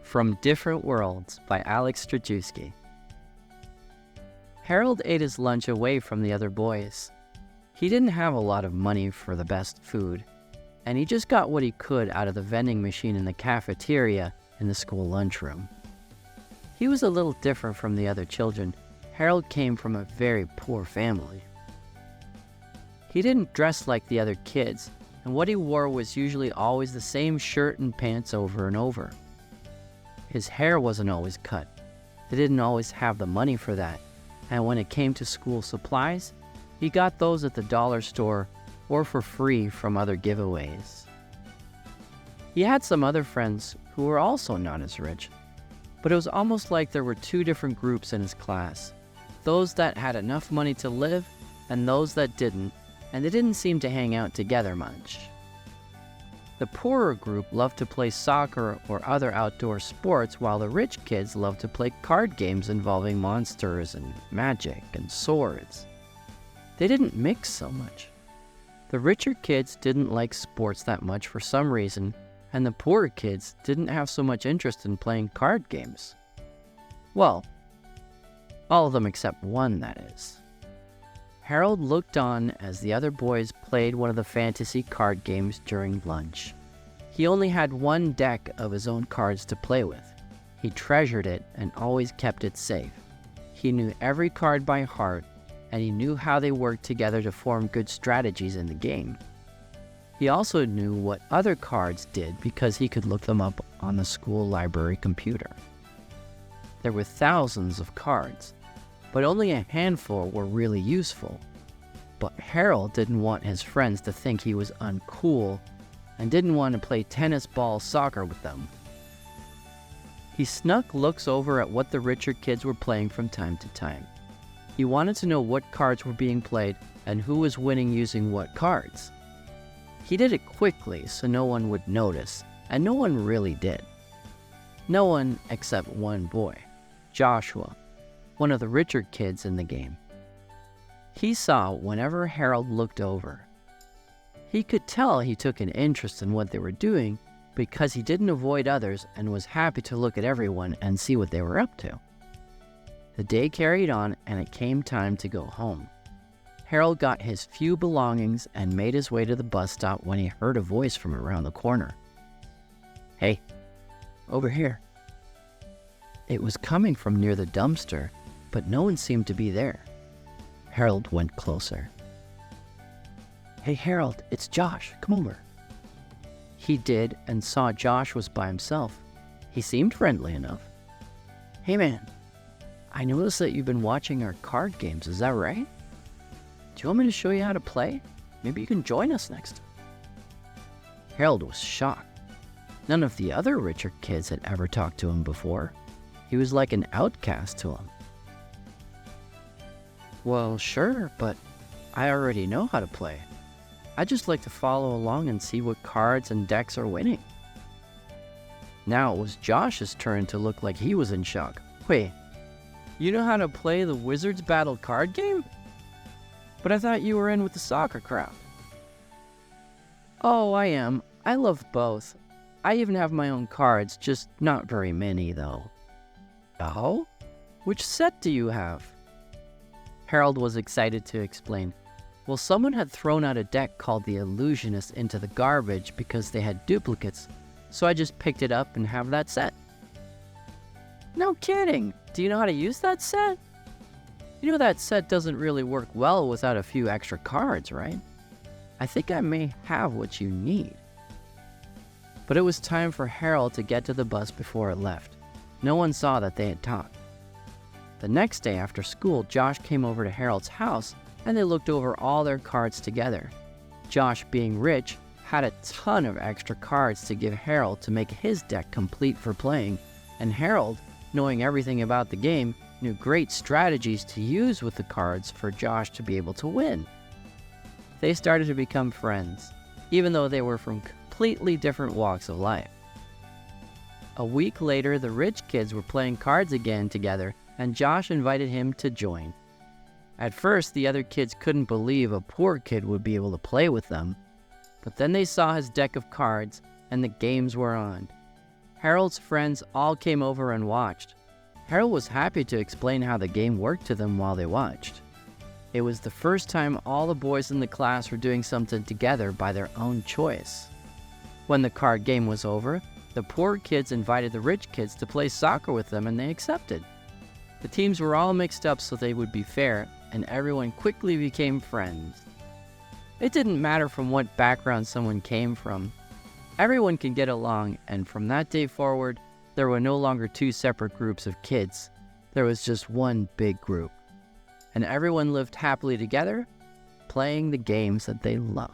From Different Worlds by Alex Strajewski. Harold ate his lunch away from the other boys. He didn't have a lot of money for the best food, and he just got what he could out of the vending machine in the cafeteria in the school lunchroom. He was a little different from the other children. Harold came from a very poor family. He didn't dress like the other kids, and what he wore was usually always the same shirt and pants over and over. His hair wasn't always cut. They didn't always have the money for that, and when it came to school supplies, he got those at the dollar store or for free from other giveaways. He had some other friends who were also not as rich, but it was almost like there were two different groups in his class, those that had enough money to live and those that didn't, and they didn't seem to hang out together much. The poorer group loved to play soccer or other outdoor sports, while the rich kids loved to play card games involving monsters and magic and swords. They didn't mix so much. The richer kids didn't like sports that much for some reason, and the poorer kids didn't have so much interest in playing card games. Well, all of them except one, that is. Harold looked on as the other boys played one of the fantasy card games during lunch. He only had one deck of his own cards to play with. He treasured it and always kept it safe. He knew every card by heart, and he knew how they worked together to form good strategies in the game. He also knew what other cards did because he could look them up on the school library computer. There were thousands of cards, but only a handful were really useful. But Harold didn't want his friends to think he was uncool and didn't want to play tennis ball soccer with them. He snuck looks over at what the richer kids were playing from time to time. He wanted to know what cards were being played and who was winning using what cards. He did it quickly so no one would notice, and no one really did. No one except one boy, Joshua, one of the richer kids in the game. He saw whenever Harold looked over. He could tell he took an interest in what they were doing because he didn't avoid others and was happy to look at everyone and see what they were up to. The day carried on and it came time to go home. Harold got his few belongings and made his way to the bus stop when he heard a voice from around the corner. "Hey, over here." It was coming from near the dumpster, but no one seemed to be there. Harold went closer. "Hey Harold, it's Josh, come over." He did and saw Josh was by himself. He seemed friendly enough. "Hey man, I noticed that you've been watching our card games, is that right? Do you want me to show you how to play? Maybe you can join us next time." Harold was shocked. None of the other richer kids had ever talked to him before. He was like an outcast to him. "Well, sure, but I already know how to play. I just like to follow along and see what cards and decks are winning." Now it was Josh's turn to look like he was in shock. "Wait, you know how to play the Wizards Battle card game? But I thought you were in with the soccer crowd." "Oh, I am. I love both. I even have my own cards, just not very many though." "Oh? Which set do you have?" Harold was excited to explain. Well, someone had thrown out a deck called the Illusionist into the garbage because they had duplicates, so I just picked it up and have that set. "No kidding! Do you know how to use that set? You know that set doesn't really work well without a few extra cards, right? I think I may have what you need." But it was time for Harold to get to the bus before it left. No one saw that they had talked. The next day after school, Josh came over to Harold's house and they looked over all their cards together. Josh, being rich, had a ton of extra cards to give Harold to make his deck complete for playing, and Harold, knowing everything about the game, knew great strategies to use with the cards for Josh to be able to win. They started to become friends, even though they were from completely different walks of life. A week later, the rich kids were playing cards again together, and Josh invited him to join. At first, the other kids couldn't believe a poor kid would be able to play with them, but then they saw his deck of cards and the games were on. Harold's friends all came over and watched. Harold was happy to explain how the game worked to them while they watched. It was the first time all the boys in the class were doing something together by their own choice. When the card game was over, the poor kids invited the rich kids to play soccer with them, and they accepted. The teams were all mixed up so they would be fair, and everyone quickly became friends. It didn't matter from what background someone came from. Everyone could get along, and from that day forward, there were no longer two separate groups of kids. There was just one big group. And everyone lived happily together, playing the games that they loved.